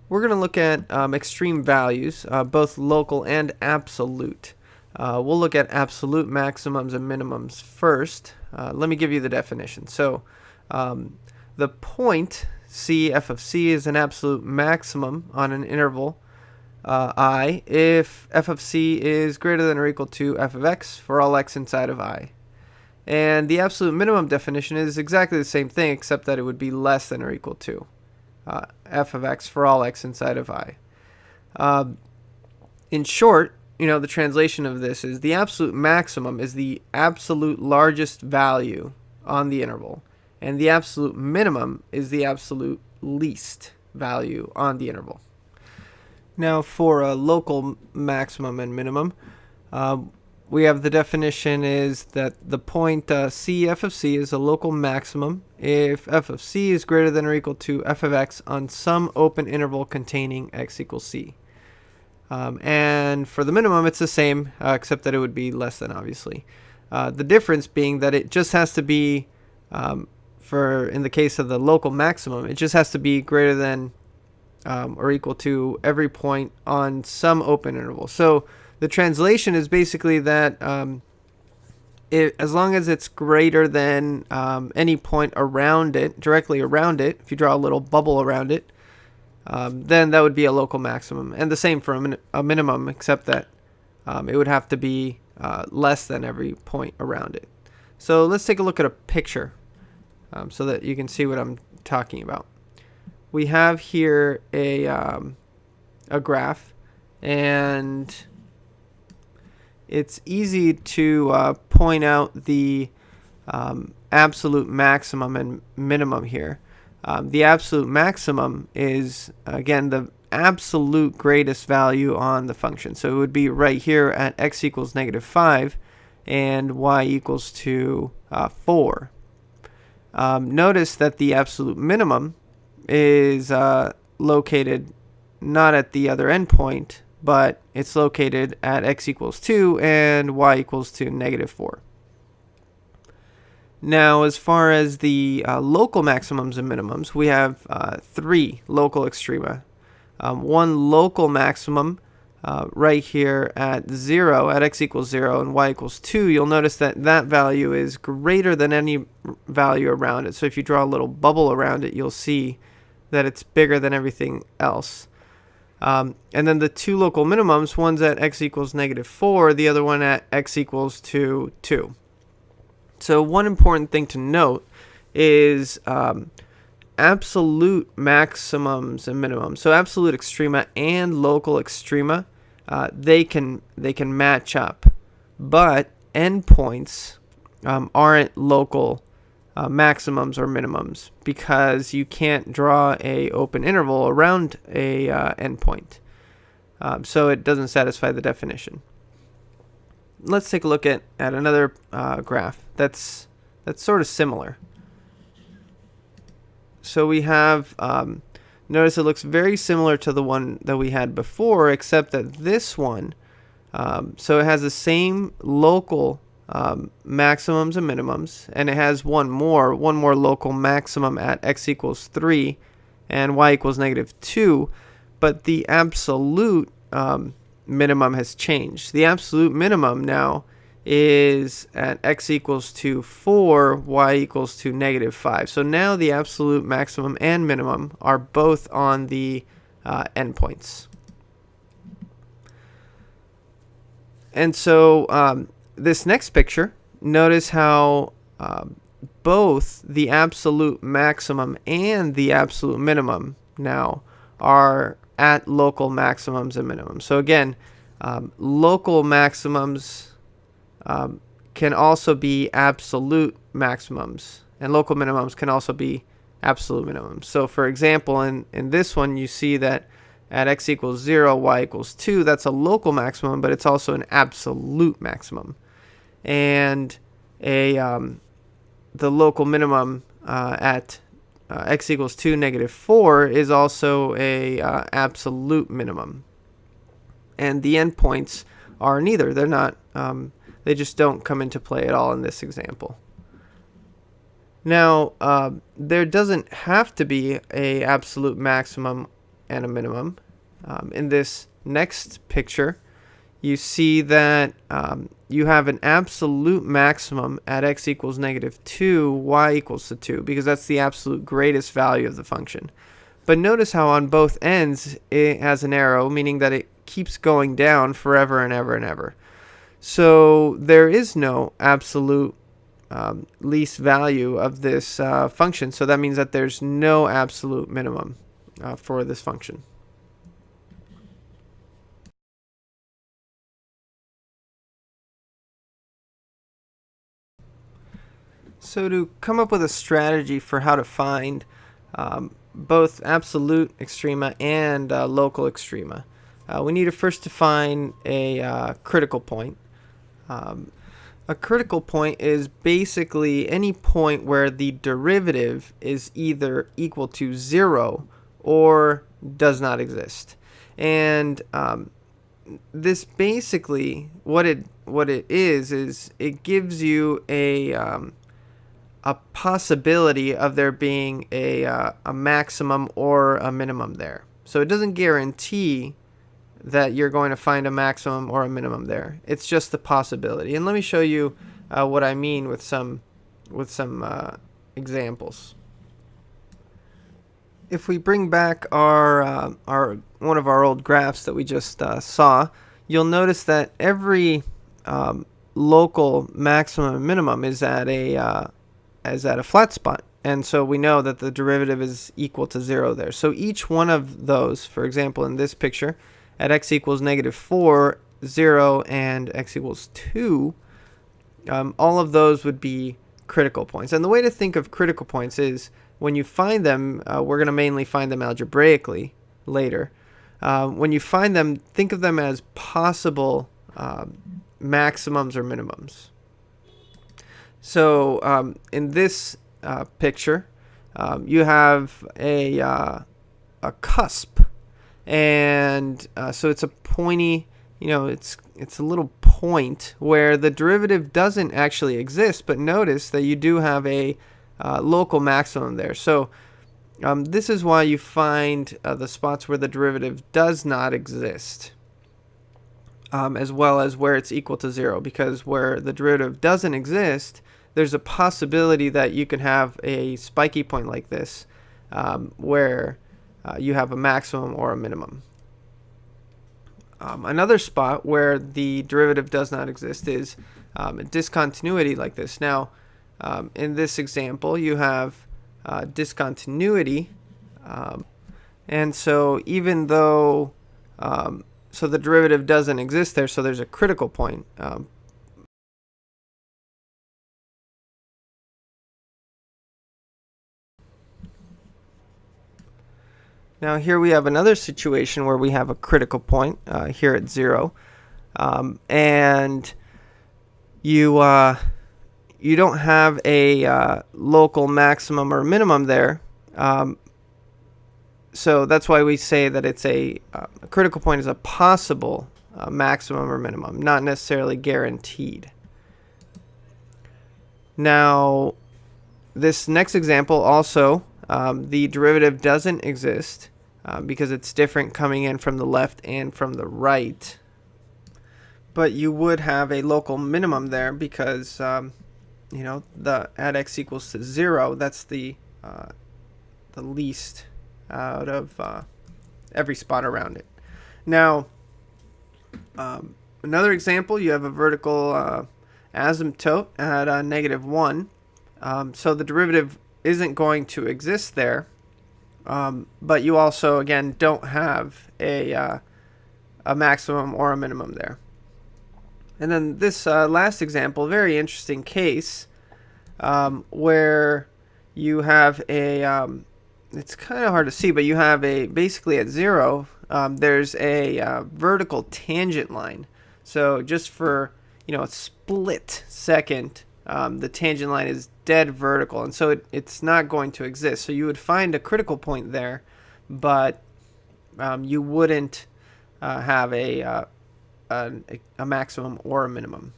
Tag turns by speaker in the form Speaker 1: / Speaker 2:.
Speaker 1: We're going to look at extreme values, both local and absolute. We'll look at absolute maximums and minimums first. Let me give you the definition. So the point c f of c is an absolute maximum on an interval I if f of c is greater than or equal to f of x for all x inside of I. And the absolute minimum definition is exactly the same thing, except that it would be less than or equal to f of x for all x inside of I. In short, the translation of this is the absolute maximum is the absolute largest value on the interval, and the absolute minimum is the absolute least value on the interval. Now, for a local maximum and minimum, we have the definition is that the point c f of c is a local maximum if f of c is greater than or equal to f of x on some open interval containing x equals c. And for the minimum, it's the same, except that it would be less than, obviously. The difference being that it just has to be, in the case of the local maximum, it just has to be greater than or equal to every point on some open interval. So the translation is basically that as long as it's greater than any point around it, directly around it, if you draw a little bubble around it, then that would be a local maximum. And the same for a minimum, except that it would have to be less than every point around it. So let's take a look at a picture so that you can see what I'm talking about. We have here a graph, and it's easy to point out the absolute maximum and minimum here. The absolute maximum is, again, the absolute greatest value on the function. So it would be right here at x equals -5 and y equals to 4. Notice that the absolute minimum is located not at the other endpoint, but it's located at x equals 2 and y equals to -4. Now, as far as the local maximums and minimums, we have 3 local extrema. One local maximum right here at 0, at x equals 0 and y equals 2. You'll notice that that value is greater than any value around it. So if you draw a little bubble around it, you'll see that it's bigger than everything else. And then the 2 local minimums, one's at x equals -4, the other one at x equals to 2. So one important thing to note is absolute maximums and minimums. So absolute extrema and local extrema, they can match up, but endpoints aren't local maximums or minimums, because you can't draw a open interval around a endpoint. So it doesn't satisfy the definition. Let's take a look at another graph that's sort of similar. So we have, notice it looks very similar to the one that we had before, except that this one, so it has the same local maximums and minimums, and it has one more local maximum at x equals 3 and y equals -2, but the absolute minimum has changed. The absolute minimum now is at x equals to 4, y equals to -5. So now the absolute maximum and minimum are both on the endpoints. And so this next picture, notice how both the absolute maximum and the absolute minimum now are at local maximums and minimums. So again, local maximums can also be absolute maximums, and local minimums can also be absolute minimums. So for example, in this one, you see that at x equals 0, y equals 2, that's a local maximum, but it's also an absolute maximum. And the local minimum at x equals 2, -4 is also a absolute minimum. And the endpoints are neither. They're not, they just don't come into play at all in this example. Now, there doesn't have to be a absolute maximum and a minimum. In this next picture, you see that you have an absolute maximum at x equals -2, y equals to 2, because that's the absolute greatest value of the function. But notice how on both ends it has an arrow, meaning that it keeps going down forever and ever and ever. So there is no absolute least value of this function. So that means that there's no absolute minimum for this function. So to come up with a strategy for how to find both absolute extrema and local extrema, we need to first define a critical point. A critical point is basically any point where the derivative is either equal to 0 or does not exist. And this basically, what it is it gives you a possibility of there being a maximum or a minimum there. So it doesn't guarantee that you're going to find a maximum or a minimum there. It's just the possibility. And let me show you what I mean with some examples. If we bring back our one of our old graphs that we just saw, you'll notice that every local maximum and minimum is at a flat spot. And so we know that the derivative is equal to 0 there. So each one of those, for example, in this picture, at x equals -4, 0, and x equals 2, all of those would be critical points. And the way to think of critical points is when you find them, we're going to mainly find them algebraically later. When you find them, think of them as possible maximums or minimums. So in this picture, you have a cusp, and so it's a pointy, it's a little point where the derivative doesn't actually exist, but notice that you do have a local maximum there. So this is why you find the spots where the derivative does not exist, as well as where it's equal to 0, because where the derivative doesn't exist, there's a possibility that you can have a spiky point like this, where you have a maximum or a minimum. Another spot where the derivative does not exist is a discontinuity like this. Now, in this example, you have discontinuity, and so even though so the derivative doesn't exist there, so there's a critical point. Now here we have another situation where we have a critical point here at 0, and you don't have a local maximum or minimum there, so that's why we say that it's a critical point is a possible maximum or minimum, not necessarily guaranteed. Now this next example also, the derivative doesn't exist because it's different coming in from the left and from the right. But you would have a local minimum there because, the at x equals to 0, that's the least out of every spot around it. Now, another example, you have a vertical asymptote at -1. So the derivative isn't going to exist there, but you also, again, don't have a maximum or a minimum there. And then this last example, very interesting case, where you have a, it's kind of hard to see, but you have basically at 0, there's a vertical tangent line. So just for, a split second, the tangent line is dead vertical, and so it's not going to exist. So you would find a critical point there, but you wouldn't have a maximum or a minimum.